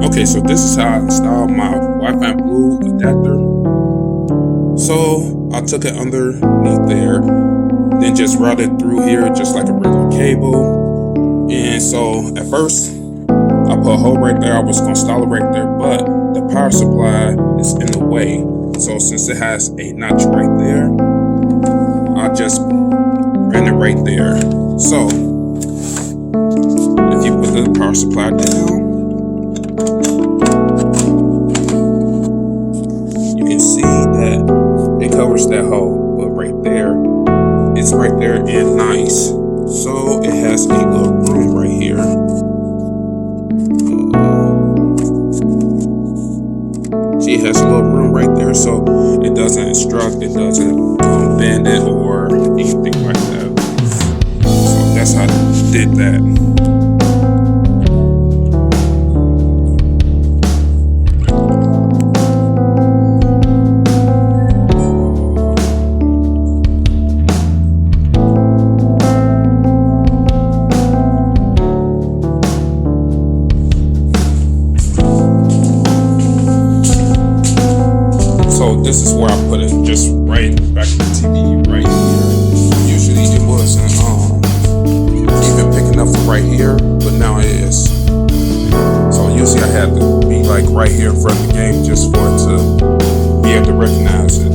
Okay, so this is how I installed my Wi-Fi Blue adapter. So I took it underneath there, then just routed through here just like a regular cable. And so at first I put a hole right there. I was gonna install it right there, but the power supply is in the way. So since it has a notch right there, I just ran it right there. So if you put the power supply down, you can see that it covers that hole, but right there, it's right there and nice. So it has a little room right here. See, it has a little room right there, so it doesn't obstruct, it doesn't bend it or anything like that. So that's how I did that. So this is where I put it, just right back to the TV right here. Usually it wasn't even picking up from right here, but now it is. So usually I had to be like right here in front of the game just for it to be able to recognize it.